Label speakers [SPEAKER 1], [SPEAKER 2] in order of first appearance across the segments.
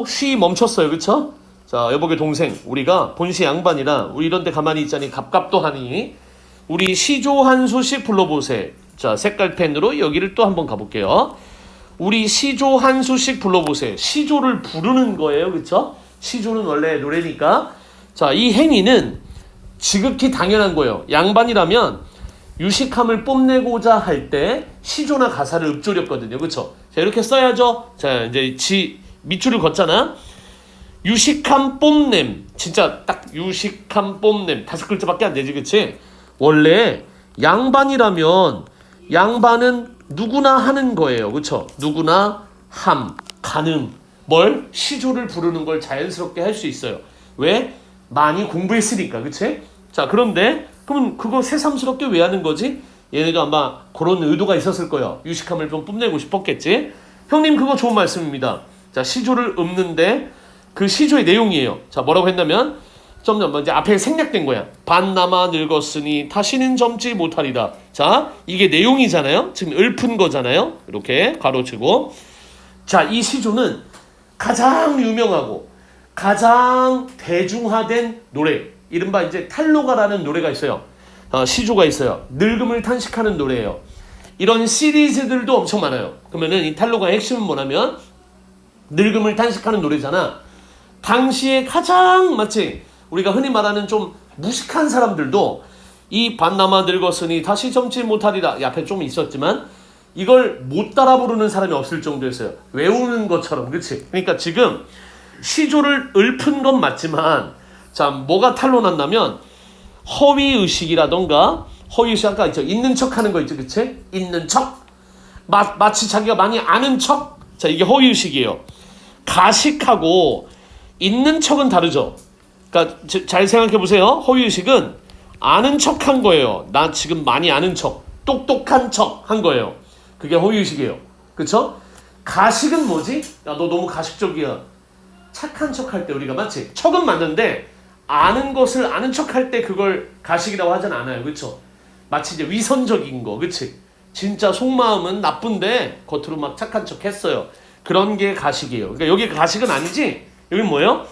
[SPEAKER 1] 시조 쉬 멈췄어요. 그쵸? 자, 여보게 동생, 우리가 본시 양반이라 우리 이런 데 가만히 있자니 갑갑도 하니 우리 시조 한 수씩 불러보세. 자, 색깔 펜으로 여기를 또 한번 가볼게요. 우리 시조 한 수씩 불러보세. 시조를 부르는 거예요. 그쵸? 시조는 원래 노래니까. 자, 이 행위는 지극히 당연한 거예요. 양반이라면 유식함을 뽐내고자 할 때 시조나 가사를 읊조렸거든요. 그쵸? 자, 이렇게 써야죠. 자, 이제 밑줄을 걷잖아. 유식함 뽐냄. 진짜 딱 유식함 뽐냄. 5글자밖에 안 되지. 그치? 원래 양반이라면 양반은 누구나 하는 거예요. 그쵸? 누구나 가능. 뭘? 시조를 부르는 걸 자연스럽게 할 수 있어요. 왜? 많이 공부했으니까. 그치? 자, 그런데 그러면 그거 새삼스럽게 왜 하는 거지? 얘네도 아마 그런 의도가 있었을 거예요. 유식함을 좀 뽐내고 싶었겠지? 형님 그거 좋은 말씀입니다. 자, 시조를 읊는데 그 시조의 내용이에요. 자, 뭐라고 했냐면 점점 이제 앞에 생략된 거야. 반나마 늙었으니 다시는 젊지 못하리다. 자, 이게 내용이잖아요. 지금 읊은 거잖아요. 이렇게 가로치고. 자, 이 시조는 가장 유명하고 가장 대중화된 노래. 이른바 이제 탈로가라는 노래가 있어요. 시조가 있어요. 늙음을 탄식하는 노래예요. 이런 시리즈들도 엄청 많아요. 그러면은 이 탈로가의 핵심은 뭐냐면 늙음을 탄식하는 노래잖아. 당시에 가장 마치 우리가 흔히 말하는 좀 무식한 사람들도 이 반나마 늙었으니 다시 젊지 못하리라. 이 앞에 좀 있었지만 이걸 못 따라 부르는 사람이 없을 정도였어요. 외우는 것처럼. 그치? 그러니까 지금 시조를 읊은 건 맞지만 자, 뭐가 탄로 났냐면 허위의식이라던가 허위의식 아까 있죠. 있는 척 하는 거 있죠. 그치? 있는 척. 마치 자기가 많이 아는 척. 자, 이게 허위의식이에요. 가식하고 있는 척은 다르죠. 그러니까 잘 생각해 보세요. 허위의식은 아는 척 한 거예요. 나 지금 많이 아는 척. 똑똑한 척 한 거예요. 그게 허위의식이에요. 그쵸? 가식은 뭐지? 야, 너 너무 가식적이야. 착한 척 할 때 우리가 마치 척은 맞는데 아는 것을 아는 척 할 때 그걸 가식이라고 하진 않아요. 그쵸? 마치 이제 위선적인 거. 그치? 진짜 속마음은 나쁜데 겉으로 막 착한 척 했어요. 그런 게 가식이에요. 그러니까 여기 가식은 아니지. 여기 뭐예요?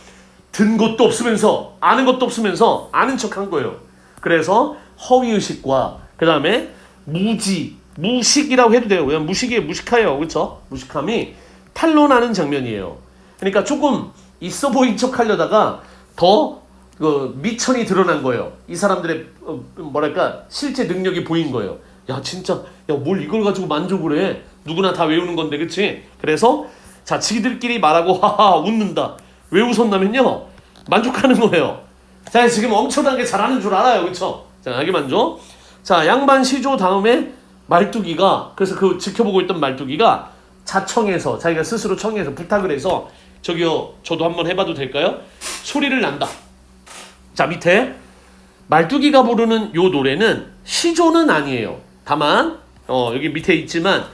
[SPEAKER 1] 든 것도 없으면서 아는 것도 없으면서 아는 척 한 거예요. 그래서 허위의식과 그 다음에 무식이라고 해도 돼요. 왜냐면 무식이 무식해요. 그쵸? 무식함이 탄로나는 장면이에요. 그러니까 조금 있어 보인 척 하려다가 더 미천이 드러난 거예요. 이 사람들의 뭐랄까 실제 능력이 보인 거예요. 야 진짜 야 뭘 이걸 가지고 만족을 해. 누구나 다 외우는 건데 그치? 그래서 자 지들끼리 말하고 하하 웃는다. 왜 웃었냐면요. 만족하는 거예요. 자 지금 엄청나게 잘하는 줄 알아요. 그쵸? 자 알게 만족. 자 양반 시조 다음에 말뚝이가 그래서 그 지켜보고 있던 말뚝이가 자청해서 자기가 스스로 청해서 부탁을 해서 저기요 저도 한번 해봐도 될까요? 소리를 난다. 자 밑에 말뚝이가 부르는 요 노래는 시조는 아니에요. 다만 여기 밑에 있지만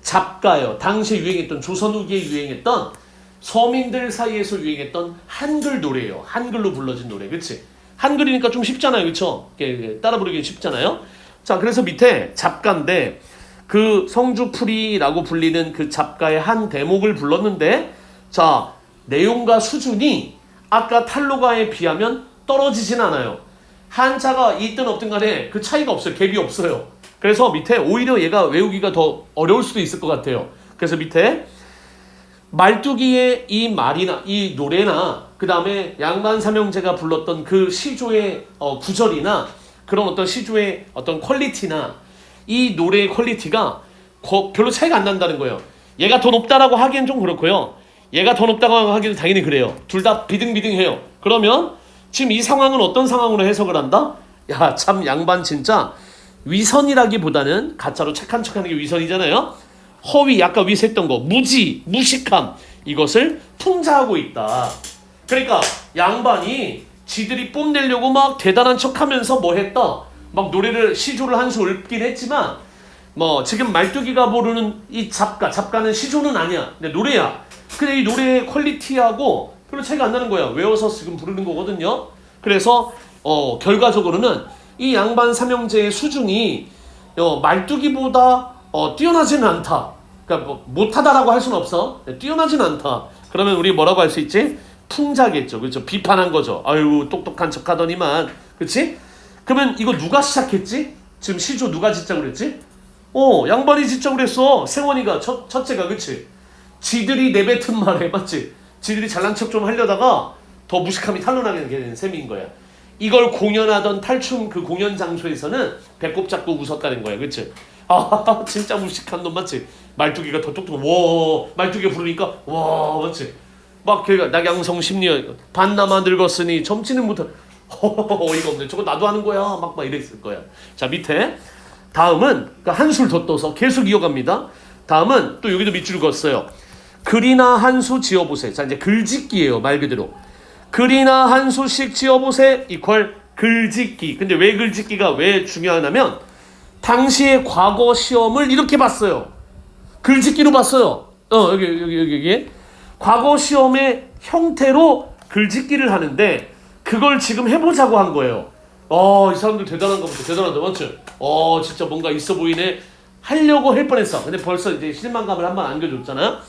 [SPEAKER 1] 잡가요. 당시에 유행했던 조선 후기에 유행했던 서민들 사이에서 유행했던 한글 노래예요. 한글로 불러진 노래. 그치? 한글이니까 좀 쉽잖아요. 그쵸? 따라 부르기 쉽잖아요. 자 그래서 밑에 잡가인데 그 성주풀이라고 불리는 그 잡가의 한 대목을 불렀는데 자 내용과 수준이 아까 탈로가에 비하면 떨어지진 않아요. 한자가 있든 없든 간에 그 차이가 없어요. 갭이 없어요. 그래서 밑에 오히려 얘가 외우기가 더 어려울 수도 있을 것 같아요. 그래서 밑에 말뚝이의 이 말이나 이 노래나 그 다음에 양반 삼형제가 불렀던 그 시조의 구절이나 그런 어떤 시조의 어떤 퀄리티나 이 노래의 퀄리티가 별로 차이가 안 난다는 거예요. 얘가 더 높다라고 하기엔 좀 그렇고요. 얘가 더 높다고 하기는 당연히 그래요. 둘 다 비등비등해요. 그러면 지금 이 상황은 어떤 상황으로 해석을 한다? 야, 참 양반 진짜 위선이라기보다는 가짜로 착한 척하는 게 위선이잖아요. 허위, 아까 위세했던 거, 무식함 이것을 풍자하고 있다. 그러니까 양반이 지들이 뽐내려고 막 대단한 척하면서 뭐 했다. 막 노래를 시조를 한 수 읊긴 했지만 뭐 지금 말뚝이가 부르는 이 잡가는 시조는 아니야. 근데 노래야. 근데 이 노래의 퀄리티하고 별로 차이가 안 나는 거야. 외워서 지금 부르는 거거든요. 그래서 결과적으로는 이 양반 삼형제의 수준이 말뚝이보다 뛰어나지는 않다. 그러니까 뭐 못하다라고 할 수는 없어. 뛰어나지는 않다. 그러면 우리 뭐라고 할 수 있지? 풍자겠죠. 그렇죠? 비판한 거죠. 아유 똑똑한 척하더니만. 그렇지? 그러면 이거 누가 시작했지? 지금 시조 누가 짓자고 그랬지? 양반이 짓자고 그랬어. 세원이가 첫째가. 그치? 지들이 내뱉은 말에 맞지? 지들이 잘난 척 좀 하려다가 더 무식함이 탄로나게 된 셈인 거야. 이걸 공연하던 탈춤 그 공연 장소에서는 배꼽 잡고 웃었다는 거야. 그치? 아 진짜 무식한 놈 맞지? 말뚝이가 더 똑똑. 와 말뚝이가 부르니까 와 맞지? 막 걔가 낙양성 심리 반나마 늙었으니 젊지는 못한 어이가 없네. 저거 나도 하는 거야. 막 이랬을 거야. 자 밑에 다음은 한술 더 떠서 계속 이어갑니다. 다음은 또 여기도 밑줄 그었어요. 글이나 한 수 지어보세. 자 이제 글짓기예요. 말 그대로 글이나 한 수씩 지어보세 이퀄 글짓기. 근데 왜 글짓기가 왜 중요하냐면 당시의 과거 시험을 이렇게 봤어요. 글짓기로 봤어요. 여기 과거 시험의 형태로 글짓기를 하는데 그걸 지금 해보자고 한 거예요. 이 사람들 대단한가 보다. 대단하다 맞지? 진짜 뭔가 있어 보이네. 하려고 할 뻔했어. 근데 벌써 이제 실망감을 한번 안겨줬잖아.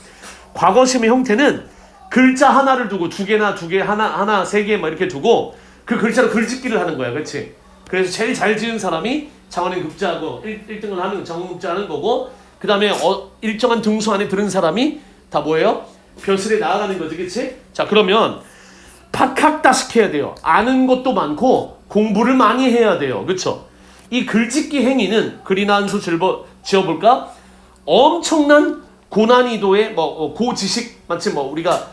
[SPEAKER 1] 과거 시험의 형태는 글자 하나를 두고 두 개, 하나, 세 개 막 이렇게 두고 그 글자로 글짓기를 하는 거야. 그렇지? 그래서 제일 잘 지은 사람이 장원인 극자하고 1등을 하는 장원극자 하는 거고 그 다음에 일정한 등수 안에 들은 사람이 다 뭐예요? 벼슬에 나아가는 거지. 그치? 자 그러면 박학다식 해야 돼요. 아는 것도 많고 공부를 많이 해야 돼요. 그쵸? 이 글짓기 행위는 글이나 한 수 지어볼까? 엄청난 고난이도의 고지식 마치 우리가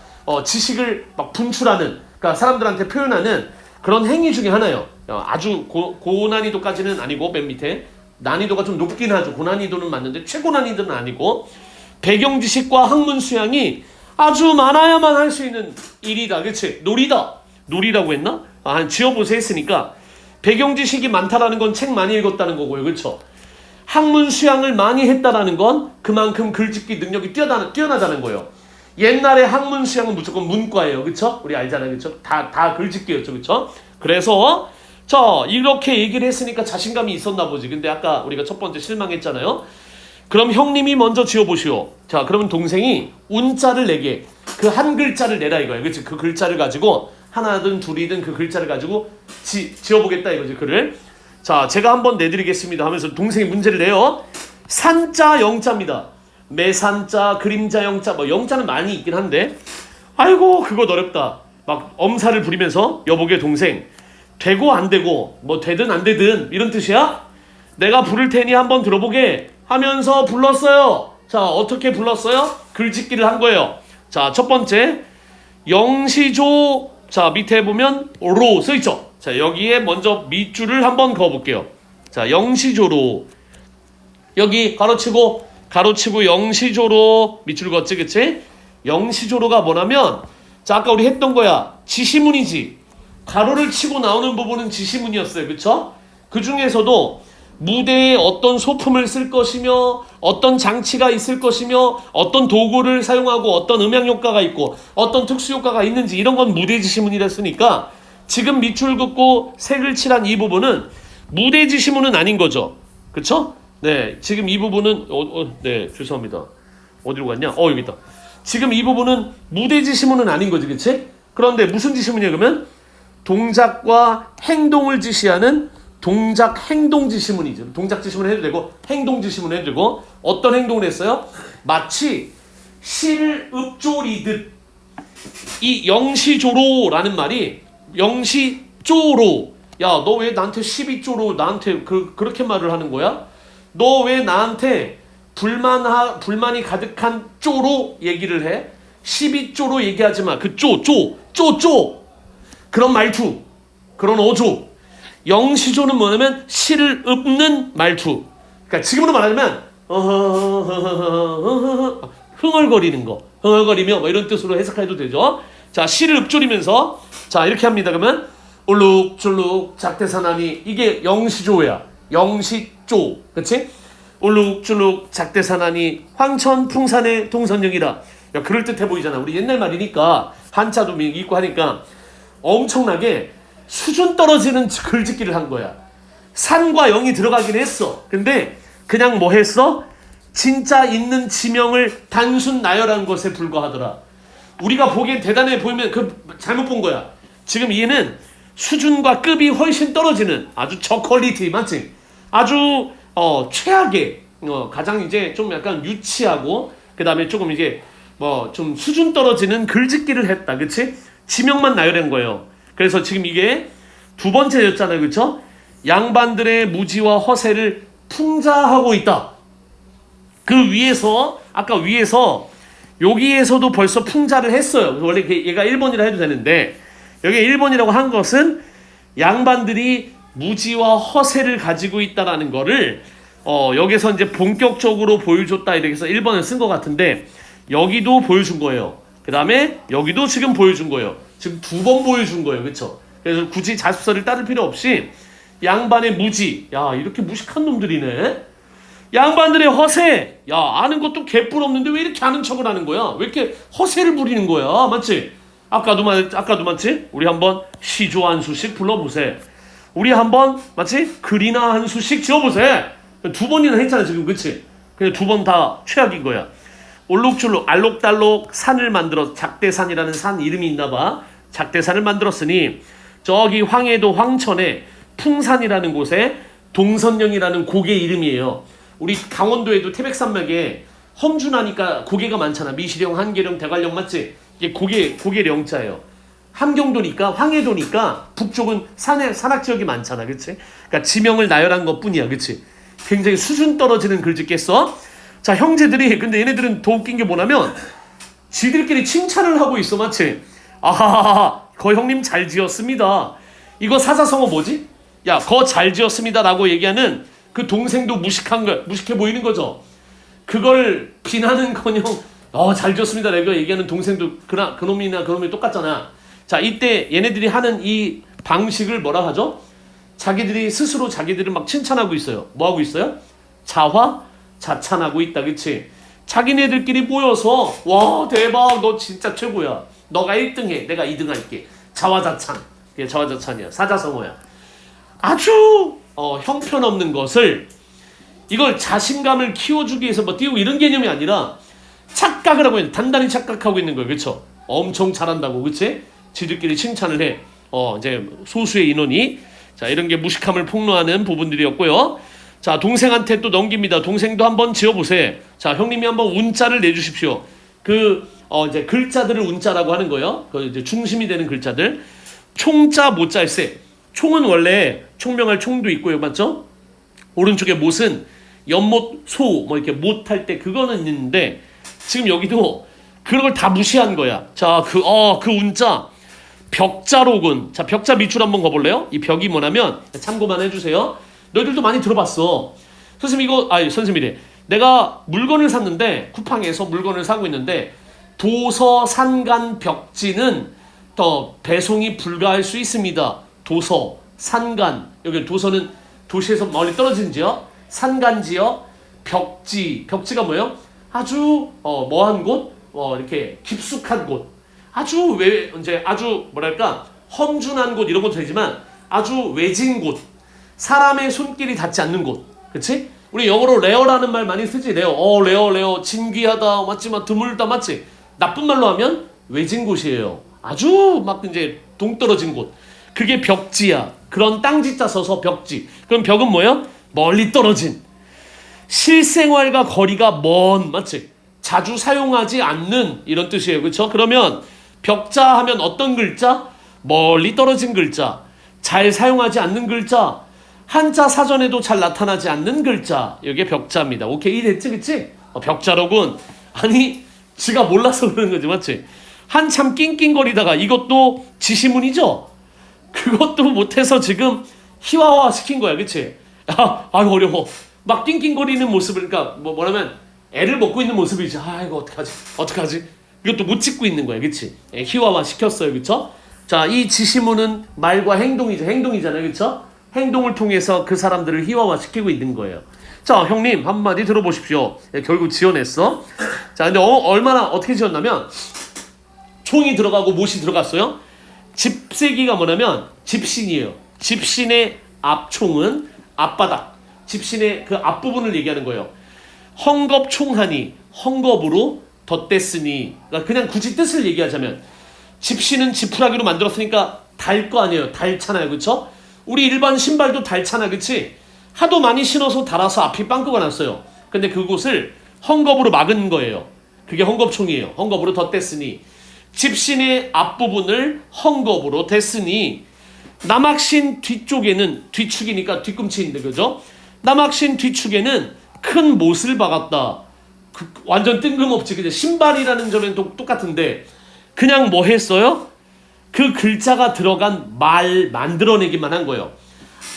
[SPEAKER 1] 지식을 막 분출하는 그러니까 사람들한테 표현하는 그런 행위 중에 하나예요. 아주 고난이도까지는 아니고 맨 밑에 난이도가 좀 높긴 하죠. 고난이도는 맞는데 최고 난이도는 아니고 배경 지식과 학문 수양이 아주 많아야만 할 수 있는 일이다. 그치? 놀이라고 했나? 지어보세 했으니까 배경 지식이 많다라는 건 책 많이 읽었다는 거고요. 그쵸? 학문 수양을 많이 했다라는 건 그만큼 글짓기 능력이 뛰어나다는 거예요. 옛날에 학문 수양은 무조건 문과예요. 그쵸? 우리 알잖아요. 그쵸? 다 글짓기였죠. 그쵸? 그래서 이렇게 얘기를 했으니까 자신감이 있었나 보지. 근데 아까 우리가 첫 번째 실망했잖아요. 그럼 형님이 먼저 지어보시오. 자 그러면 동생이 운자를 내게 그 한 글자를 내라 이거예요. 그치? 그 글자를 가지고 하나든 둘이든 그 글자를 가지고 지어보겠다 이거지. 글을. 자 제가 한번 내드리겠습니다 하면서 동생이 문제를 내요. 산자 영자입니다. 매산자 그림자 영자 영자는 많이 있긴 한데 아이고 그거 어렵다. 막 엄살을 부리면서 여보게 동생 되고 안 되고 되든 안 되든 이런 뜻이야? 내가 부를 테니 한번 들어보게 하면서 불렀어요. 자 어떻게 불렀어요? 글짓기를 한 거예요. 자 첫 번째 영시조. 자 밑에 보면 로 써있죠. 자 여기에 먼저 밑줄을 한번 그어볼게요. 자 영시조로 여기 가로치고 영시조로 밑줄 그었지. 그치? 영시조로가 뭐냐면 자 아까 우리 했던 거야. 지시문이지. 가로를 치고 나오는 부분은 지시문이었어요. 그쵸? 그 중에서도 무대에 어떤 소품을 쓸 것이며 어떤 장치가 있을 것이며 어떤 도구를 사용하고 어떤 음향 효과가 있고 어떤 특수 효과가 있는지 이런 건 무대 지시문이라 했으니까 지금 밑줄 긋고 색을 칠한 이 부분은 무대 지시문은 아닌 거죠. 그쵸? 네, 지금 이 부분은 네, 죄송합니다. 어디로 갔냐? 여기 있다. 지금 이 부분은 무대 지시문은 아닌 거지. 그치? 그런데 무슨 지시문이야 그러면? 동작과 행동을 지시하는 동작 행동 지시문이죠. 동작 지시문 해도 되고 행동 지시문 해도 되고 어떤 행동을 했어요? 마치 실읍조리듯 이 영시조로라는 말이 영시조로 야 너 왜 나한테 12조로 나한테 그렇게 말을 하는 거야? 너 왜 나한테 불만이 가득한 쪼로 얘기를 해? 12조로 얘기하지 마. 그 쪼 그런 말투 그런 어조 영시조는 뭐냐면 시를 읊는 말투. 그러니까 지금으로 말하자면 흥얼거리는 거. 흥얼거리며 이런 뜻으로 해석해도 되죠. 자 시를 읊조리면서 자 이렇게 합니다. 그러면 울룩줄룩 작대산하니 이게 영시조야. 영시조. 그치? 울룩줄룩 작대산하니 황천풍산의 동선영이라. 야, 그럴듯해 보이잖아. 우리 옛날 말이니까 한자도 있고 하니까 엄청나게 수준 떨어지는 글짓기를 한 거야. 산과 영이 들어가긴 했어. 근데 그냥 했어? 진짜 있는 지명을 단순 나열한 것에 불과하더라. 우리가 보기엔 대단해 보이면 그 잘못 본 거야. 지금 얘는 수준과 급이 훨씬 떨어지는 아주 저퀄리티, 맞지? 아주 최악의 가장 이제 좀 약간 유치하고 그 다음에 조금 이제 뭐 좀 수준 떨어지는 글짓기를 했다, 그치? 지명만 나열한 거예요. 그래서 지금 이게 두 번째였잖아요, 그쵸? 양반들의 무지와 허세를 풍자하고 있다. 그 위에서 아까 위에서 여기에서도 벌써 풍자를 했어요. 원래 얘가 1번이라 해도 되는데 여기 1번이라고 한 것은 양반들이 무지와 허세를 가지고 있다라는 거를 여기서 이제 본격적으로 보여줬다 이렇게 해서 1번을 쓴 것 같은데 여기도 보여준 거예요. 그 다음에 여기도 지금 보여준 거예요. 지금 두 번 보여준 거예요. 그쵸? 그래서 굳이 자습서를 따를 필요 없이 양반의 무지, 야 이렇게 무식한 놈들이네. 양반들의 허세, 야 아는 것도 개뿔 없는데 왜 이렇게 아는 척을 하는 거야? 왜 이렇게 허세를 부리는 거야? 맞지? 아까도 맞지? 우리 한번 시조 한 수씩 불러보세. 우리 한번 맞지? 글이나 한 수씩 지어보세. 두 번이나 했잖아 지금, 그치? 그냥 두 번 다 최악인 거야. 올록졸록 알록달록 산을 만들어, 작대산이라는 산 이름이 있나봐. 작대산을 만들었으니 저기 황해도 황천에 풍산이라는 곳에 동선령이라는 고개 이름이에요. 우리 강원도에도 태백산맥에 험준하니까 고개가 많잖아. 미시령, 한계령, 대관령, 맞지? 이게 고개령자예요. 함경도니까, 황해도니까 북쪽은 산악 지역이 많잖아, 그치? 그러니까 지명을 나열한 것뿐이야, 그치? 굉장히 수준 떨어지는 글짓겠어? 자, 형제들이, 근데 얘네들은 더 웃긴 게 뭐냐면 지들끼리 칭찬을 하고 있어, 맞지? 아하하하, 거 형님 잘 지었습니다. 이거 사자성어 뭐지? 야, 거 잘 지었습니다라고 얘기하는 그 동생도 무식해 보이는 거죠. 그걸 비난은커녕 잘 지었습니다 내가 얘기하는 동생도 그놈이나 그놈이 똑같잖아. 자, 이때 얘네들이 하는 이 방식을 뭐라 하죠? 자기들이 스스로 자기들을 막 칭찬하고 있어요. 뭐 하고 있어요? 자화자찬하고 있다, 그치? 자기네들끼리 모여서 와 대박 너 진짜 최고야. 너가 1등해 내가 2등 할게. 자화자찬. 이게 자화자찬이야. 사자성어야. 아주 형편없는 것을 이걸 자신감을 키워주기 위해서 뭐 띄우고 이런 개념이 아니라 착각을 하고 있는, 단단히 착각하고 있는 거예요. 그쵸? 엄청 잘한다고, 그치? 지들끼리 칭찬을 해. 이제 소수의 인원이. 자, 이런 게 무식함을 폭로하는 부분들이었고요. 자, 동생한테 또 넘깁니다. 동생도 한번 지어보세요. 자, 형님이 한번 운자를 내주십시오. 이제 글자들을 운자라고 하는 거예요. 그 이제 중심이 되는 글자들. 총자, 못자일세. 총은 원래 총명할 총도 있고요, 맞죠? 오른쪽에 못은 연못, 소, 뭐 이렇게 못할 때 그거는 있는데 지금 여기도 그런 걸 다 무시한 거야. 자, 그 운자 벽자로군. 자, 벽자 밑줄 한번 가볼래요? 이 벽이 뭐냐면 참고만 해주세요. 너희들도 많이 들어봤어. 선생님이래. 내가 물건을 샀는데 쿠팡에서 물건을 사고 있는데 도서, 산간, 벽지는 더 배송이 불가할 수 있습니다. 도서, 산간, 여기 도서는 도시에서 멀리 떨어진 지역, 산간 지역, 벽지가 뭐예요? 아주 뭐한 곳, 이렇게 깊숙한 곳, 아주 아주 뭐랄까 험준한 곳 이런 것도 되지만 아주 외진 곳, 사람의 손길이 닿지 않는 곳, 그렇지? 우리 영어로 레어라는 말 많이 쓰지. 레어, 진귀하다, 맞지? 막 드물다, 맞지? 나쁜 말로 하면 외진 곳이에요. 아주 막 이제 동떨어진 곳. 그게 벽지야. 그런 땅짓자 써서 벽지. 그럼 벽은 뭐예요? 멀리 떨어진. 실생활과 거리가 먼, 맞지? 자주 사용하지 않는 이런 뜻이에요. 그렇죠? 그러면 벽자 하면 어떤 글자? 멀리 떨어진 글자. 잘 사용하지 않는 글자. 한자 사전에도 잘 나타나지 않는 글자. 이게 벽자입니다. 오케이, 됐지, 그치? 벽자로군. 아니, 지가 몰라서 그러는 거지, 맞지? 한참 낑낑거리다가 이것도 지시문이죠? 그것도 못해서 지금 희화화 시킨 거야, 그치? 어려워. 막 낑낑거리는 모습을, 그러니까 뭐냐면 애를 먹고 있는 모습이지. 이거 어떡하지? 이것도 못 찍고 있는 거야, 그치? 희화화 시켰어요, 그쵸? 자, 이 지시문은 말과 행동이잖아요, 그쵸? 행동을 통해서 그 사람들을 희화화 시키고 있는 거예요. 자, 형님 한마디 들어보십시오. 결국 지어냈어. 자, 근데 얼마나 어떻게 지었냐면 총이 들어가고 못이 들어갔어요. 집세기가 뭐냐면 집신이에요. 집신의 앞총은 앞바닥. 집신의 그 앞부분을 얘기하는 거예요. 헝겊총하니 헝겊으로 덧댔으니. 그러니까 그냥 굳이 뜻을 얘기하자면 집시는 지푸라기로 만들었으니까 달 거 아니에요. 닳잖아요, 그렇죠? 우리 일반 신발도 닳잖아, 그렇지? 하도 많이 신어서 닳아서 앞이 빵꾸가 났어요. 근데 그곳을 헝겊으로 막은 거예요. 그게 헝겊총이에요. 헝겊으로 덧댔으니 집신의 앞부분을 헝겊으로 댔으니 남학신 뒤쪽에는 뒤축이니까 뒤꿈치인데 그죠? 남학신 뒤축에는 큰 못을 박았다. 완전 뜬금없지. 그죠? 신발이라는 점은 똑같은데 그냥 뭐 했어요? 그 글자가 들어간 말 만들어내기만 한 거예요.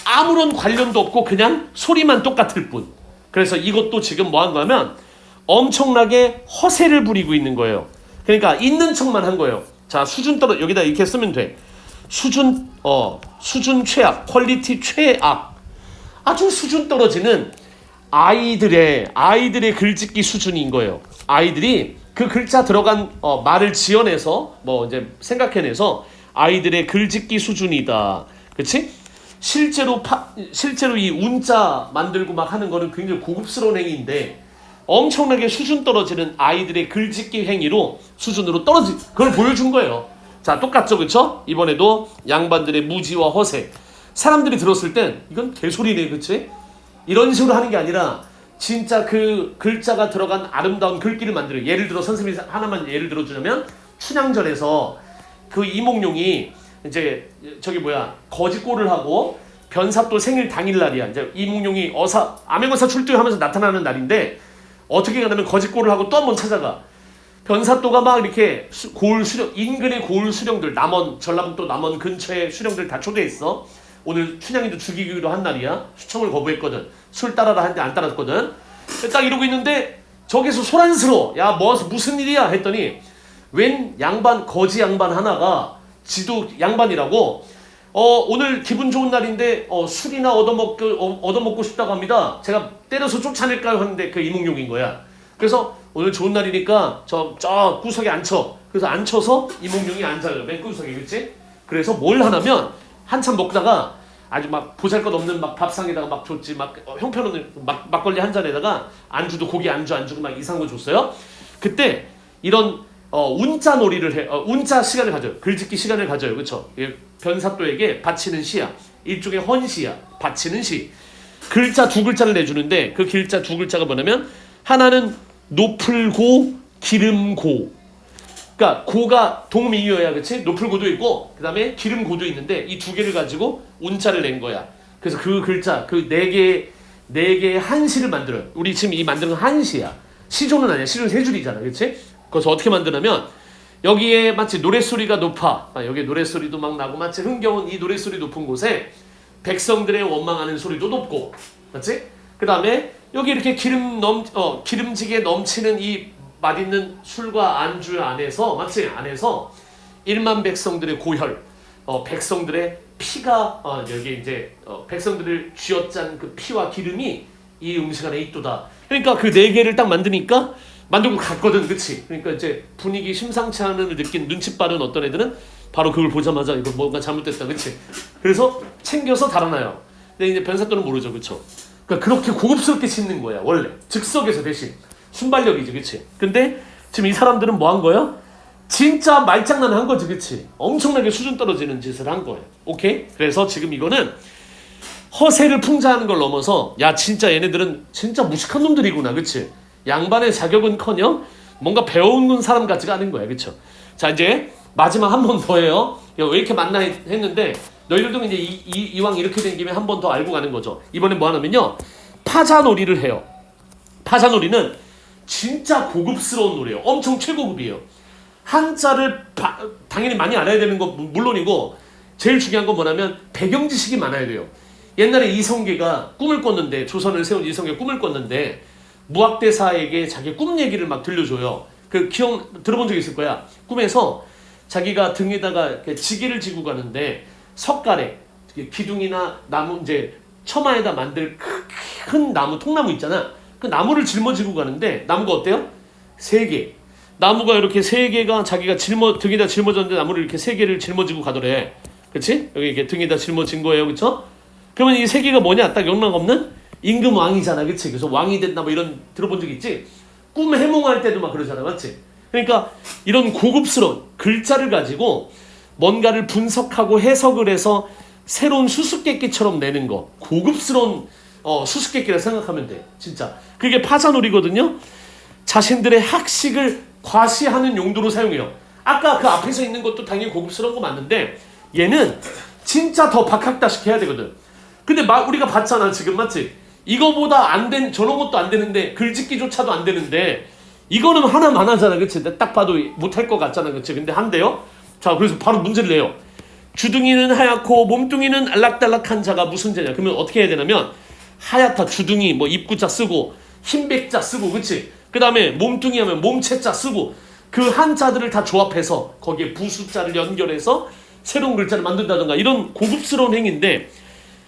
[SPEAKER 1] 아무런 관련도 없고 그냥 소리만 똑같을 뿐. 그래서 이것도 지금 뭐 한 거냐면 엄청나게 허세를 부리고 있는 거예요. 그러니까 있는 척만 한 거예요. 자, 수준 떨어 여기다 이렇게 쓰면 돼. 수준 최악, 퀄리티 최악. 아주 수준 떨어지는 아이들의 글짓기 수준인 거예요. 아이들이 그 글자 들어간 말을 지어내서 뭐 이제 생각해내서 아이들의 글짓기 수준이다. 그렇지? 실제로 이 운자 만들고 막 하는 거는 굉장히 고급스러운 행위인데 엄청나게 수준 떨어지는 아이들의 글짓기 행위로 수준으로 떨어진 그걸 보여준 거예요. 자, 똑같죠, 그렇죠? 이번에도 양반들의 무지와 허세. 사람들이 들었을 땐 이건 개소리네, 그렇지? 이런 식으로 하는 게 아니라 진짜 그 글자가 들어간 아름다운 글귀를 만들어요. 예를 들어 선생님이 하나만 예를 들어주자면 춘향전에서 그 이몽룡이 이제 거짓골을 하고 변사또 생일 당일날이야. 이제 이몽룡이 암행어사 출두하면서 나타나는 날인데 어떻게 가냐면 거짓골을 하고 또 한 번 찾아가. 변사또가 막 이렇게 인근의 고을 수령들, 전라북도 남원 근처의 수령들 다 초대했어. 오늘 춘향이도 죽이기로 한 날이야. 수청을 거부했거든. 술 따라라 하는데 안 따랐거든. 딱 이러고 있는데 저기서 소란스러워. 야, 무슨 일이야 했더니 웬 거지 양반 하나가 지도 양반이라고 오늘 기분 좋은 날인데 술이나 얻어먹고 싶다고 합니다. 제가 때려서 쫓아낼까요 하는데 그 이몽룡인 거야. 그래서 오늘 좋은 날이니까 저 구석에 앉혀. 그래서 앉혀서 이몽룡이 앉아요. 맨 구석에, 그렇지? 그래서 뭘 하냐면 한참 먹다가 아주 막 보잘것없는 막 밥상에다가 막 줬지. 막 형편없는 막걸리 한 잔에다가 안주도 고기 안주고 막 이상한 거 줬어요. 그때 이런 운자 놀이를 운자 시간을 가져요. 글짓기 시간을 가져요. 그렇죠? 변사또에게 바치는 시야. 일종의 헌시야. 바치는 시. 글자 두 글자를 내주는데 그 글자 두 글자가 뭐냐면 하나는 노풀고 기름고. 그러니까 고가 동미이어야, 그렇지? 노풀고도 있고 그다음에 기름고도 있는데 이 두 개를 가지고 운자를 낸 거야. 그래서 그 글자 그 네 개의 한시를 만들어요. 우리 지금 이 만드는 건 한시야. 시조는 아니야. 시조는 세 줄이잖아, 그렇지? 그래서 어떻게 만드냐면 여기에 마치 노랫소리가 높아. 여기 노랫소리도 막 나고 마치 흥겨운 이 노랫소리 높은 곳에 백성들의 원망하는 소리도 높고, 맞지? 그 다음에 여기 이렇게 기름지게 넘치는 이 맛있는 술과 안주 안에서, 맞지? 안에서 1만 백성들의 고혈, 백성들의 피가 여기 이제 백성들을 쥐어짠 그 피와 기름이 이 음식 안에 있도다. 그러니까 그 네 개를 딱 만들고 갔거든, 그치? 그러니까 이제 분위기 심상치 않은 을 느낀 눈치 빠른 어떤 애들은 바로 그걸 보자마자 이거 뭔가 잘못됐다, 그치? 그래서 챙겨서 달아나요. 근데 이제 변사또는 모르죠, 그쵸? 그러니까 그렇게 고급스럽게 짓는 거야, 원래. 즉석에서 대신. 순발력이지, 그치? 근데 지금 이 사람들은 뭐 한 거야? 진짜 말장난 한 거지, 그치? 엄청나게 수준 떨어지는 짓을 한 거예요. 오케이? 그래서 지금 이거는 허세를 풍자하는 걸 넘어서 야, 진짜 얘네들은 진짜 무식한 놈들이구나, 그치? 양반의 자격은커녕 뭔가 배워온 사람 같지가 않은 거야, 그렇죠? 자, 이제 마지막 한 번 더 해요. 왜 이렇게 만나 했는데 너희들도 이제 이왕 이렇게 된 김에 한 번 더 알고 가는 거죠. 이번에 뭐 하냐면요, 파자놀이를 해요. 파자놀이는 진짜 고급스러운 놀이에요. 엄청 최고급이에요. 한자를 당연히 많이 알아야 되는 거 물론이고 제일 중요한 건 뭐냐면 배경 지식이 많아야 돼요. 옛날에 이성계가 꿈을 꿨는데, 조선을 세운 이성계가 꿈을 꿨는데 무학대사에게 자기 꿈 얘기를 막 들려줘요. 그 들어본 적 있을 거야. 꿈에서 자기가 등에다가 지게를 지고 가는데 석가래, 기둥이나 나무, 이제 처마에다 만들 큰 나무, 통나무 있잖아. 그 나무를 짊어지고 가는데 나무가 어때요? 3개. 나무가 이렇게 3개가 자기가 등에다 짊어졌는데 나무를 이렇게 3개를 짊어지고 가더래. 그렇지? 여기 이렇게 등에다 짊어진 거예요, 그렇죠? 그러면 이 3개가 뭐냐? 딱 영락 없는 임금 왕이잖아, 그치? 그래서 왕이 됐나 뭐 이런 들어본 적 있지? 꿈 해몽할 때도 막 그러잖아, 맞지? 그러니까 이런 고급스러운 글자를 가지고 뭔가를 분석하고 해석을 해서 새로운 수수께끼처럼 내는 거, 고급스러운 수수께끼라 생각하면 돼. 진짜 그게 파자놀이거든요. 자신들의 학식을 과시하는 용도로 사용해요. 아까 그 앞에서 있는 것도 당연히 고급스러운 거 맞는데 얘는 진짜 더 박학다식 해야 되거든. 근데 우리가 봤잖아 지금, 맞지? 이거보다 저런 것도 안 되는데, 글짓기조차도 안 되는데 이거는 하나만 하잖아, 그치? 딱 봐도 못할 것 같잖아, 그치? 근데 한대요. 자, 그래서 바로 문제를 내요. 주둥이는 하얗고 몸뚱이는 알락달락한 자가 무슨 자냐? 그러면 어떻게 해야 되냐면 하얗다 주둥이 뭐 입구자 쓰고 흰백자 쓰고, 그치? 그 다음에 몸뚱이 하면 몸체자 쓰고 그 한자들을 다 조합해서 거기에 부수자를 연결해서 새로운 글자를 만든다던가 이런 고급스러운 행위인데,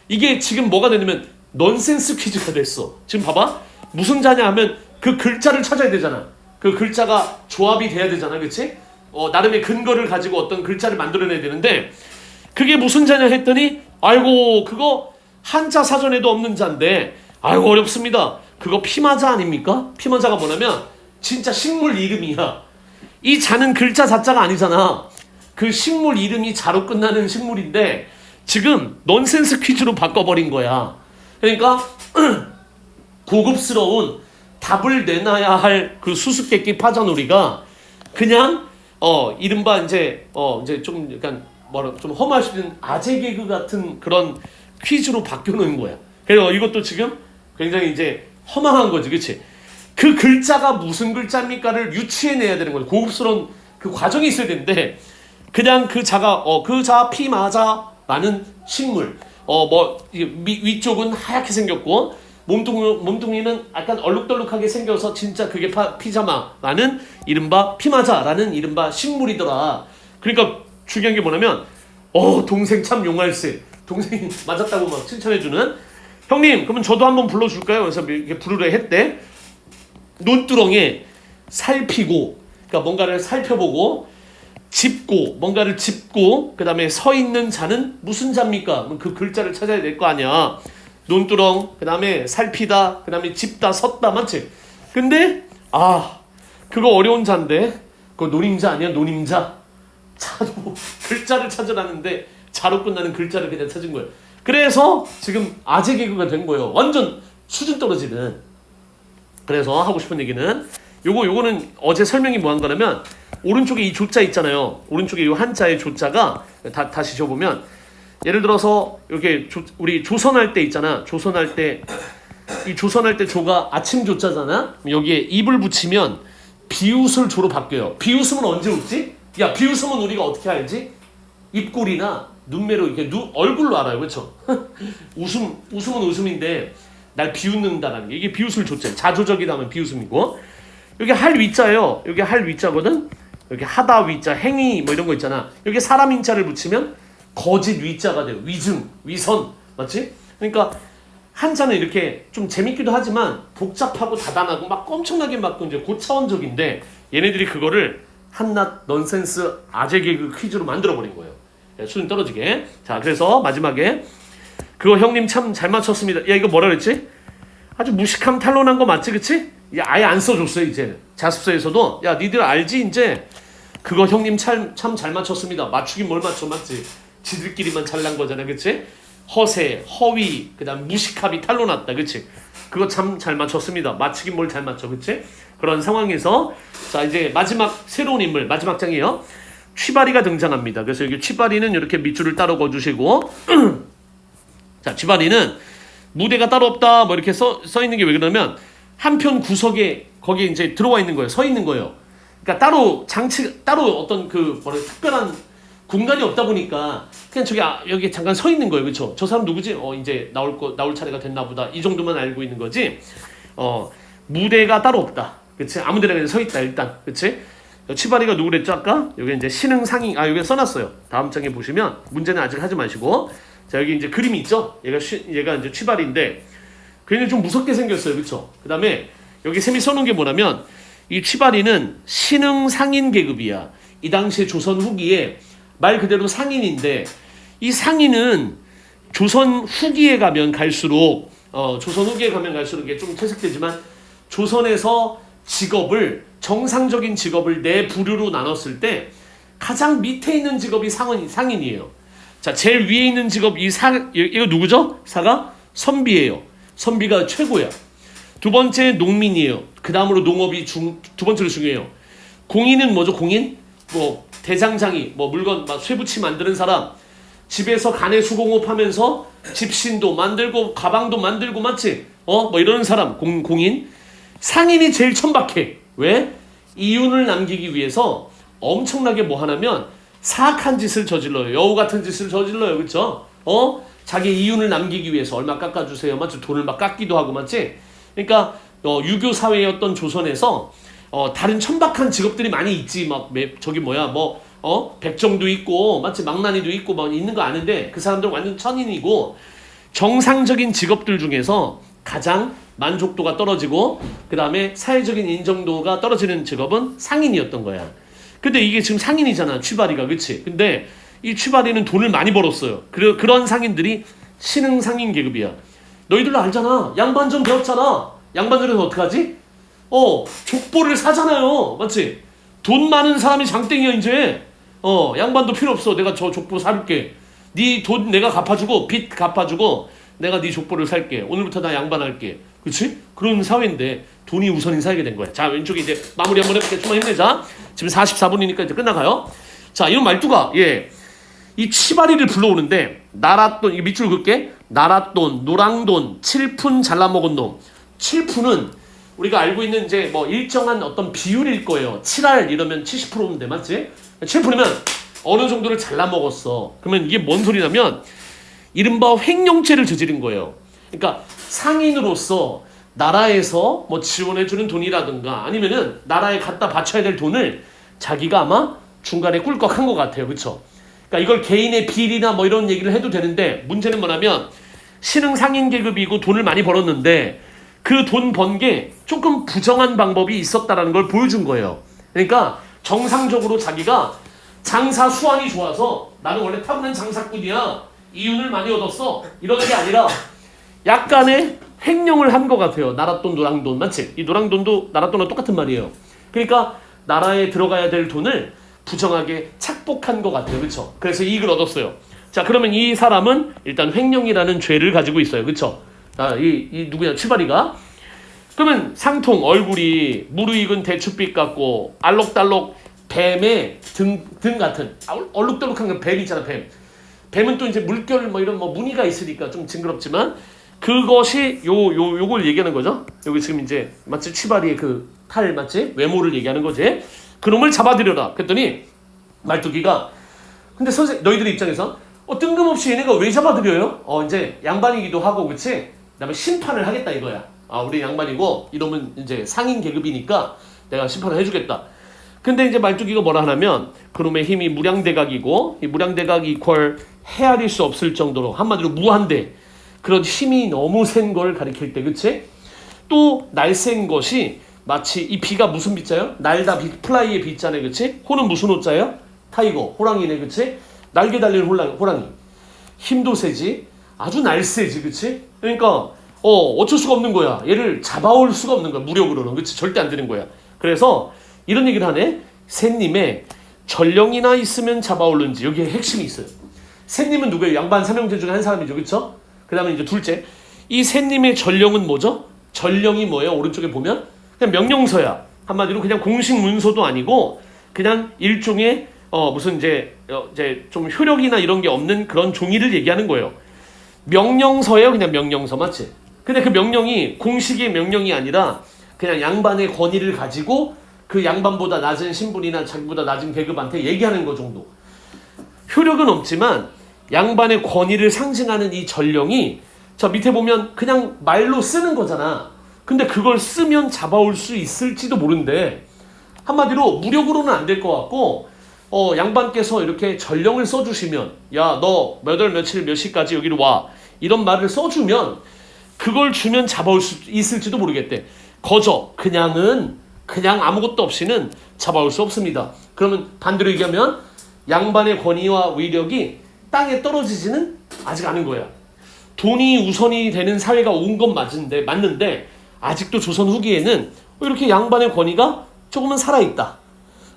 [SPEAKER 1] 이게 지금 뭐가 되냐면 넌센스 퀴즈가 됐어. 지금 봐봐. 무슨 자냐 하면 그 글자를 찾아야 되잖아. 그 글자가 조합이 돼야 되잖아, 그치? 나름의 근거를 가지고 어떤 글자를 만들어내야 되는데, 그게 무슨 자냐 했더니 아이고 그거 한자 사전에도 없는 자인데 아이고 어렵습니다. 그거 피마자 아닙니까? 피마자가 뭐냐면 진짜 식물 이름이야. 이 자는 글자 자자가 아니잖아. 그 식물 이름이 자로 끝나는 식물인데 지금 넌센스 퀴즈로 바꿔버린 거야. 그러니까 고급스러운 답을 내놔야 할 그 수수께끼 파자놀이가 그냥 이른바 이제 좀 약간 좀 험할 수 있는 아재 개그 같은 그런 퀴즈로 바뀌어놓은 거야. 그래서 이것도 지금 굉장히 이제 허망한 거지, 그렇지? 그 글자가 무슨 글자입니까를 유추해내야 되는 거야. 고급스러운 그 과정이 있어야 되는데 그냥 그 자가 그 자 피마자라는 식물 위쪽은 하얗게 생겼고 몸뚱이는 약간 얼룩덜룩하게 생겨서 진짜 그게 피자마라는 이른바 피마자라는 이른바 식물이더라. 그러니까 중요한 게 뭐냐면 동생 참 용할세. 동생이 맞았다고 막 칭찬해주는. 형님 그러면 저도 한번 불러줄까요? 그래서 이렇게 부르려 했대. 논두렁에 살피고, 그러니까 뭔가를 살펴보고 짚고, 뭔가를 짚고 그 다음에 서 있는 자는 무슨 자입니까? 그럼 그 글자를 찾아야 될 거 아니야. 논두렁, 그 다음에 살피다, 그 다음에 짚다, 섰다, 맞지? 근데 그거 어려운 자인데 그거 노림자 아니야? 노림자. 자도 글자를 찾으라는데 자로 끝나는 글자를 그냥 찾은 거예요. 그래서 지금 아재 개그가 된 거예요. 완전 수준 떨어지는. 그래서 하고 싶은 얘기는 요거는 어제 설명이 뭐한 거냐면 오른쪽에 이 조자 있잖아요. 오른쪽에 이 한자의 조자가 다시 줘보면 예를 들어서 이렇게 우리 조선할 때 있잖아. 조선할 때 조가 아침 조자잖아. 여기에 입을 붙이면 비웃을 조로 바뀌어요. 비웃음은 언제 웃지? 야, 비웃음은 우리가 어떻게 알지? 입꼬리나 눈매로 이렇게 얼굴로 알아요, 그렇죠? 웃음은 웃음인데 날 비웃는다라는 게 이게 비웃을 조자. 자조적이다 하면 비웃음이고, 여기 할 위자예요. 여기 할 위자거든. 여기 하다 위자, 행위 뭐 이런 거 있잖아. 여기 사람 인자를 붙이면 거짓 위자가 돼요. 위증, 위선, 맞지? 그러니까 한자는 이렇게 좀 재밌기도 하지만 복잡하고 다단하고 막 엄청나게 막 이제 고차원적인데 얘네들이 그거를 한낱 넌센스 아재 개그 퀴즈로 만들어 버린 거예요. 수준 떨어지게. 자, 그래서 마지막에 그거 형님 참 잘 맞췄습니다. 야, 이거 뭐라 그랬지? 아주 무식함 탄론한 거 맞지, 그치? 야, 아예 안 써줬어요. 이제 자습서에서도 야, 니들 알지? 이제 그거 형님 참 잘 맞췄습니다. 맞추긴 뭘 맞춰, 맞지? 지들끼리만 잘난 거잖아, 그치? 허세, 허위, 그다음 무식함이 탄로났다, 그치? 그거 참 잘 맞췄습니다. 맞추긴 뭘 잘 맞춰, 그치? 그런 상황에서 자, 이제 마지막 새로운 인물, 마지막 장이에요. 취바리가 등장합니다. 그래서 여기 취바리는 이렇게 밑줄을 따로 그어주시고 자, 취바리는 무대가 따로 없다 뭐 이렇게 써 있는 게 왜 그러냐면 한편 구석에 거기에 이제 들어와 있는 거예요. 서 있는 거예요. 그러니까 따로 어떤 특별한 공간이 없다 보니까 그냥 여기 잠깐 서 있는 거예요. 그렇죠? 저 사람 누구지? 이제 나올 차례가 됐나 보다. 이 정도만 알고 있는 거지. 무대가 따로 없다. 그치? 아무 데나 그냥 서 있다, 일단. 그치? 취바리가 누구랬죠, 아까? 여기 이제 신흥상인, 여기 써놨어요. 다음 장에 보시면, 문제는 아직 하지 마시고. 자, 여기 이제 그림이 있죠? 얘가 이제 취바리인데, 괜히 좀 무섭게 생겼어요. 그쵸? 그 다음에, 여기 쌤이 써놓은 게 뭐냐면, 이 취바리는 신흥상인 계급이야. 이 당시에 조선 후기에 말 그대로 상인인데, 이 상인은 조선 후기에 가면 갈수록 이게 좀 퇴색되지만, 조선에서 직업을 정상적인 직업을 네 부류로 나눴을 때 가장 밑에 있는 직업이 상인이에요. 자, 제일 위에 있는 직업 이거 누구죠? 사가 선비예요. 선비가 최고야. 두 번째 농민이에요. 그 다음으로 농업이 두 번째로 중요해요. 공인은 뭐죠? 공인? 뭐 대장장이, 뭐 물건 막 쇠붙이 만드는 사람, 집에서 가내 수공업 하면서 집신도 만들고 가방도 만들고 맞지? 뭐 이러는 사람 공인. 상인이 제일 천박해. 왜? 이윤을 남기기 위해서 엄청나게 뭐 하냐면 사악한 짓을 저질러요. 여우 같은 짓을 저질러요. 그쵸? 자기 이윤을 남기기 위해서 얼마 깎아주세요. 맞지? 돈을 막 깎기도 하고 맞지? 그러니까 유교 사회였던 조선에서 다른 천박한 직업들이 많이 있지. 막 저기 뭐야 뭐 백정도 있고 맞지? 망나니도 있고 막 있는 거 아는데 그 사람들은 완전 천인이고 정상적인 직업들 중에서 가장 만족도가 떨어지고 그 다음에 사회적인 인정도가 떨어지는 직업은 상인이었던 거야. 근데 이게 지금 상인이잖아, 취바리가. 그치? 근데 이 취바리는 돈을 많이 벌었어요. 그런 상인들이 신흥 상인 계급이야. 너희들도 알잖아. 양반전 배웠잖아. 양반전에서 어떡하지? 족보를 사잖아요. 맞지? 돈 많은 사람이 장땡이야 이제. 양반도 필요 없어. 내가 저 족보 사줄게. 네 돈 내가 갚아주고 빚 갚아주고 내가 네 족보를 살게. 오늘부터 나 양반할게. 그치? 그런 사회인데 돈이 우선인 사회가 된 거야. 자, 왼쪽에 이제 마무리 한번 해볼게. 좀만 힘내자. 지금 44분이니까 이제 끝나가요. 자, 이런 말투가 이 취바리를 불러오는데 나랏돈, 이 밑줄 긋게. 나랏돈, 노랑돈, 칠푼 잘라먹은 놈. 칠푼은 우리가 알고 있는 이제 뭐 일정한 어떤 비율일 거예요. 7알 이러면 70%인데 맞지? 7푼이면 어느 정도를 잘라먹었어. 그러면 이게 뭔 소리냐면 이른바 횡령죄를 저지른 거예요. 그러니까 상인으로서 나라에서 뭐 지원해주는 돈이라든가 아니면은 나라에 갖다 바쳐야 될 돈을 자기가 아마 중간에 꿀꺽한 것 같아요. 그쵸? 그러니까 이걸 개인의 비리나 뭐 이런 얘기를 해도 되는데 문제는 뭐냐면 신흥 상인 계급이고 돈을 많이 벌었는데 그 돈 번 게 조금 부정한 방법이 있었다라는 걸 보여준 거예요. 그러니까 정상적으로 자기가 장사 수완이 좋아서 나는 원래 타고난 장사꾼이야. 이윤을 많이 얻었어. 이런 게 아니라 약간의 횡령을 한 것 같아요. 나랏돈, 노랑돈. 맞지? 이 노랑돈도 나랏돈과 똑같은 말이에요. 그러니까 나라에 들어가야 될 돈을 부정하게 착복한 것 같아요. 그렇죠? 그래서 이익을 얻었어요. 자, 그러면 이 사람은 일단 횡령이라는 죄를 가지고 있어요. 그렇죠? 이 누구냐? 취바리가. 그러면 상통, 얼굴이 무르익은 대추빛 같고 알록달록 뱀의 등 같은 얼룩덜룩한 뱀 있잖아. 뱀은 또 이제 물결 뭐 이런 뭐 무늬가 있으니까 좀 징그럽지만 그것이 요걸 얘기하는 거죠. 여기 지금 이제 마치 취바리의 그 탈 맞지? 외모를 얘기하는 거지. 그놈을 잡아들여라. 그랬더니 말뚝이가 근데 선생 너희들 입장에서 뜬금없이 얘네가 왜 잡아들여요? 이제 양반이기도 하고 그치? 그다음에 심판을 하겠다 이거야. 우리 양반이고 이놈은 이제 상인 계급이니까 내가 심판을 해주겠다. 근데 이제 말뚝이가 뭐라 하냐면 그놈의 힘이 무량대각이고 이 무량대각이 이퀄 헤아릴 수 없을 정도로 한마디로 무한대 그런 힘이 너무 센 걸 가리킬 때 그치? 또 날쌘 것이 마치 이 비가 무슨 비자예요? 날다 비, 플라이의 비자네 그치? 호는 무슨 호자예요? 타이거 호랑이네 그치? 날개 달린 호랑이 힘도 세지 아주 날쌔지 그치? 그러니까 어쩔 수가 없는 거야. 얘를 잡아올 수가 없는 거야. 무력으로는 그치? 절대 안 되는 거야. 그래서 이런 얘기를 하네. 새님의 전령이나 있으면 잡아올는지 여기에 핵심이 있어요. 새님은 누구예요? 양반 삼형제 중에 한 사람이죠. 그쵸? 그 다음에 이제 둘째 이 새님의 전령은 뭐죠? 전령이 뭐예요? 오른쪽에 보면 그냥 명령서야. 한마디로 그냥 공식 문서도 아니고 그냥 일종의 무슨 이제 좀 효력이나 이런 게 없는 그런 종이를 얘기하는 거예요. 명령서예요. 그냥 명령서 맞지? 근데 그 명령이 공식의 명령이 아니라 그냥 양반의 권위를 가지고 그 양반보다 낮은 신분이나 자기보다 낮은 계급한테 얘기하는 거 정도. 효력은 없지만 양반의 권위를 상징하는 이 전령이 저 밑에 보면 그냥 말로 쓰는 거잖아. 근데 그걸 쓰면 잡아올 수 있을지도 모른대. 한마디로 무력으로는 안 될 것 같고 양반께서 이렇게 전령을 써주시면 야 너 몇 월 며칠 몇 시까지 여기로 와 이런 말을 써주면 그걸 주면 잡아올 수 있을지도 모르겠대. 거저 그냥 아무것도 없이는 잡아올 수 없습니다. 그러면 반대로 얘기하면 양반의 권위와 위력이 땅에 떨어지지는 아직 않은 거야. 돈이 우선이 되는 사회가 온 건 맞는데 아직도 조선 후기에는 이렇게 양반의 권위가 조금은 살아있다.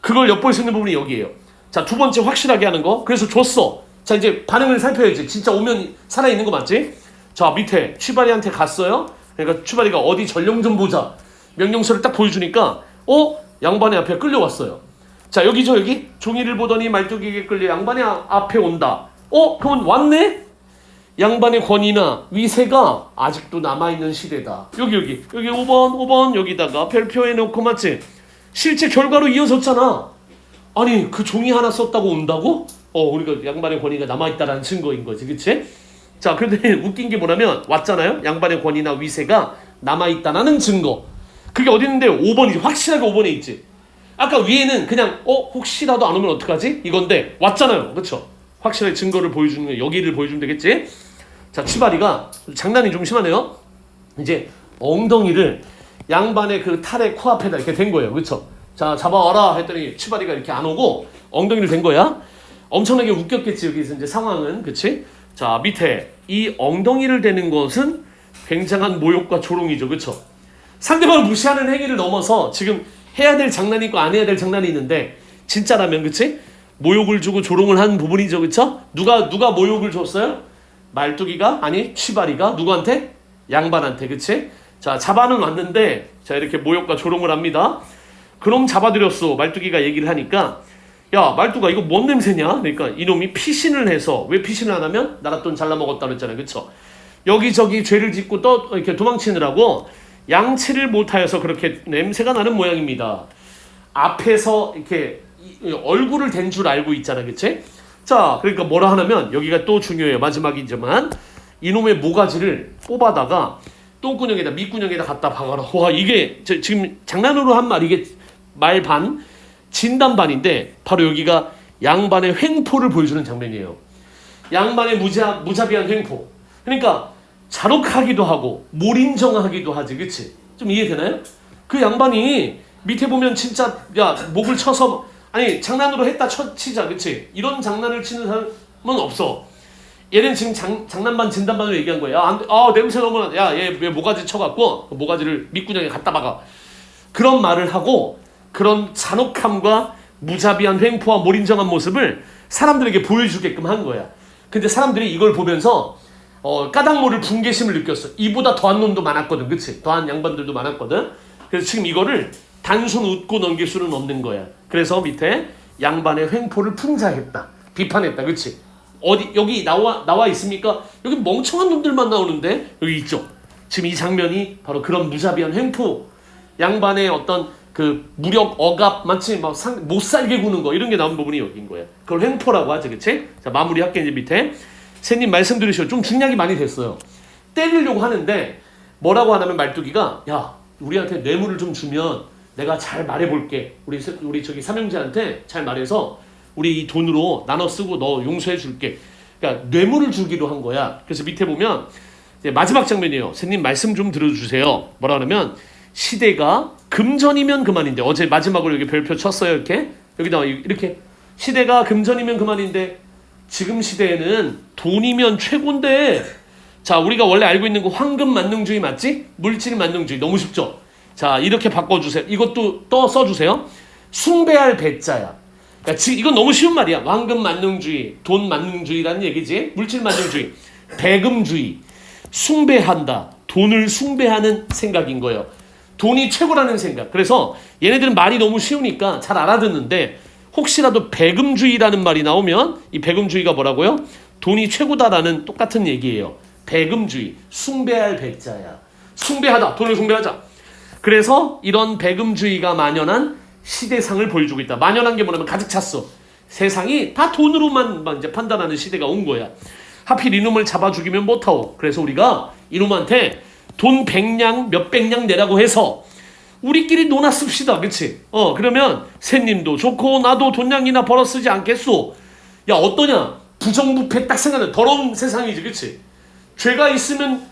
[SPEAKER 1] 그걸 엿볼 수 있는 부분이 여기에요. 자, 두 번째 확실하게 하는 거. 그래서 줬어. 자, 이제 반응을 살펴야지. 진짜 오면 살아있는 거 맞지? 자, 밑에 취바리한테 갔어요. 그러니까 취바리가 어디 전령 좀 보자. 명령서를 딱 보여주니까 양반의 앞에 끌려왔어요. 자, 여기 종이를 보더니 말뚝에게 끌려 양반의 앞에 온다. 그럼 왔네? 양반의 권위나 위세가 아직도 남아있는 시대다. 여기 5번 여기다가 별표 해놓고 맞지? 실제 결과로 이어졌잖아. 아니 그 종이 하나 썼다고 온다고? 우리가 양반의 권위가 남아있다라는 증거인 거지, 그치? 자, 그런데 웃긴 게 뭐냐면 왔잖아요. 양반의 권위나 위세가 남아있다라는 증거. 그게 어디 있는데 5번이지. 확실하게 5번에 있지. 아까 위에는 그냥 혹시라도 안 오면 어떡하지? 이건데 왔잖아요. 그렇죠? 확실하게 증거를 보여주는 거, 여기를 보여주면 되겠지? 자, 취바리가 장난이 좀 심하네요. 이제 엉덩이를 양반의 그 탈의 코앞에다 이렇게 댄 거예요. 그렇죠? 자, 잡아와라 했더니 취바리가 이렇게 안 오고 엉덩이를 댄 거야. 엄청나게 웃겼겠지, 여기서 이제 상황은. 그치? 자, 밑에 이 엉덩이를 대는 것은 굉장한 모욕과 조롱이죠. 그렇죠? 상대방을 무시하는 행위를 넘어서 지금 해야 될 장난이 있고 안 해야 될 장난이 있는데 진짜라면, 그치? 모욕을 주고 조롱을 한 부분이죠. 그쵸? 누가 모욕을 줬어요? 말뚝이가? 아니, 취바리가? 누구한테? 양반한테. 그치? 자, 잡아는 왔는데 자, 이렇게 모욕과 조롱을 합니다. 그럼 잡아들였어. 말뚝이가 얘기를 하니까 야, 말뚝아 이거 뭔 냄새냐? 그러니까 이놈이 피신을 해서, 왜 피신을 안 하면 나랏돈 잘라먹었다 그랬잖아요. 그쵸? 여기저기 죄를 짓고 이렇게 도망치느라고 양치를 못하여서 그렇게 냄새가 나는 모양입니다. 앞에서 이렇게 얼굴을 댄 줄 알고 있잖아, 그치? 자, 그러니까 뭐라 하냐면 여기가 또 중요해요. 마지막이지만 이놈의 모가지를 뽑아다가 똥구녕에다 밑구녕에다 갖다 박아라. 와, 이게 지금 장난으로 한 말, 이게 말 반, 진담 반인데 바로 여기가 양반의 횡포를 보여주는 장면이에요. 양반의 무자비한 횡포. 그러니까 잔혹하기도 하고 몰인정하기도 하지, 그치? 좀 이해되나요? 그 양반이 밑에 보면 진짜 목을 쳐서, 아니 장난으로 했다 치자, 그치? 이런 장난을 치는 사람은 없어. 얘는 지금 장난 반 진담 반으로 얘기한 거야. 냄새 너무 나. 얘 왜 모가지 쳐갖고 모가지를 밑구녕에 갖다 박아. 그런 말을 하고 그런 잔혹함과 무자비한 횡포와 몰인정한 모습을 사람들에게 보여주게끔 한 거야. 근데 사람들이 이걸 보면서 까닭 모를 분개심을 느꼈어. 이보다 더한 놈도 많았거든, 그치? 더한 양반들도 많았거든. 그래서 지금 이거를 단순 웃고 넘길 수는 없는 거야. 그래서 밑에 양반의 횡포를 풍자했다, 비판했다, 그치? 여기 나와 있습니까? 여기 멍청한 놈들만 나오는데 여기 있죠. 지금 이 장면이 바로 그런 무자비한 횡포, 양반의 어떤 그 무력 억압, 마치 막 못 살게 구는 거, 이런 게 나온 부분이 여기인 거야. 그걸 횡포라고 하죠, 그치? 자, 마무리할게. 이제 밑에 새님 말씀 들으시고 좀 중략이 많이 됐어요. 때리려고 하는데 뭐라고 하냐면 말뚝이가 야, 우리한테 뇌물을 좀 주면 내가 잘 말해볼게. 우리 저기 삼형제한테 잘 말해서 우리 이 돈으로 나눠 쓰고 너 용서해 줄게. 그러니까 뇌물을 주기로 한 거야. 그래서 밑에 보면 이제 마지막 장면이에요. 새님 말씀 좀 들어주세요. 뭐라 하냐면 시대가 금전이면 그만인데, 어제 마지막으로 여기 별표 쳤어요. 여기다 이렇게 시대가 금전이면 그만인데 지금 시대에는 돈이면 최고인데, 자, 우리가 원래 알고 있는 거 황금 만능주의 맞지? 물질 만능주의. 너무 쉽죠? 자, 이렇게 바꿔주세요. 이것도 또 써주세요. 숭배할 배자야. 그러니까 이건 너무 쉬운 말이야. 황금 만능주의, 돈 만능주의라는 얘기지. 물질 만능주의, 배금주의. 숭배한다. 돈을 숭배하는 생각인 거예요. 돈이 최고라는 생각. 그래서 얘네들은 말이 너무 쉬우니까 잘 알아듣는데 혹시라도 배금주의라는 말이 나오면 이 배금주의가 뭐라고요? 돈이 최고다라는 똑같은 얘기예요. 배금주의, 숭배할 배자야. 숭배하다, 돈을 숭배하자. 그래서 이런 배금주의가 만연한 시대상을 보여주고 있다. 만연한 게 뭐냐면 가득 찼어. 세상이 다 돈으로만 이제 판단하는 시대가 온 거야. 하필 이놈을 잡아 죽이면 못하오. 그래서 우리가 이놈한테 돈 100냥 몇백냥 내라고 해서 우리끼리 논았습시다, 그치? 그러면 새님도 좋고 나도 돈냥이나 벌어 쓰지 않겠소. 야, 어떠냐? 부정부패 딱 생각나. 더러운 세상이지, 그치? 죄가 있으면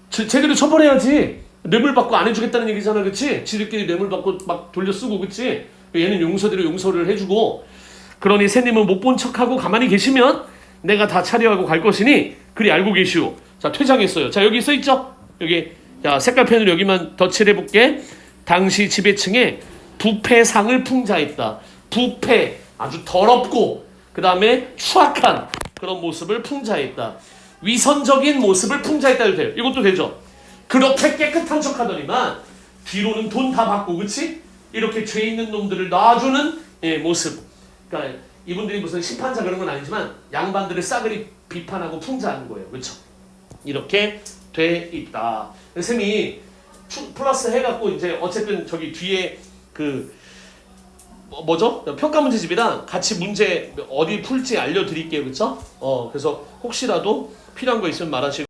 [SPEAKER 1] 제대로 처벌해야지. 뇌물 받고 안 해주겠다는 얘기잖아, 그치? 지들끼리 뇌물 받고 막 돌려 쓰고, 그치? 얘는 용서대로 용서를 해주고. 그러니 새님은 못 본 척하고 가만히 계시면 내가 다 차려하고 갈 것이니 그리 알고 계시오. 자, 퇴장했어요. 자, 여기 써있죠? 여기, 자, 색깔 펜으로 여기만 덧칠해볼게. 당시 지배층에 부패상을 풍자했다. 부패, 아주 더럽고 그 다음에 추악한 그런 모습을 풍자했다. 위선적인 모습을 풍자했다 해도 돼요. 이것도 되죠. 그렇게 깨끗한 척하더니만 뒤로는 돈 다 받고, 그치? 이렇게 죄 있는 놈들을 놔주는 모습. 그러니까 이분들이 무슨 심판자 그런 건 아니지만 양반들을 싸그리 비판하고 풍자하는 거예요. 그렇죠? 이렇게 돼 있다. 쌤이 플러스 해갖고 이제 어쨌든 저기 뒤에 그 뭐죠? 평가 문제집이랑 같이 문제 어디 풀지 알려드릴게요. 그렇죠? 그래서 혹시라도 필요한 거 있으면 말하시고.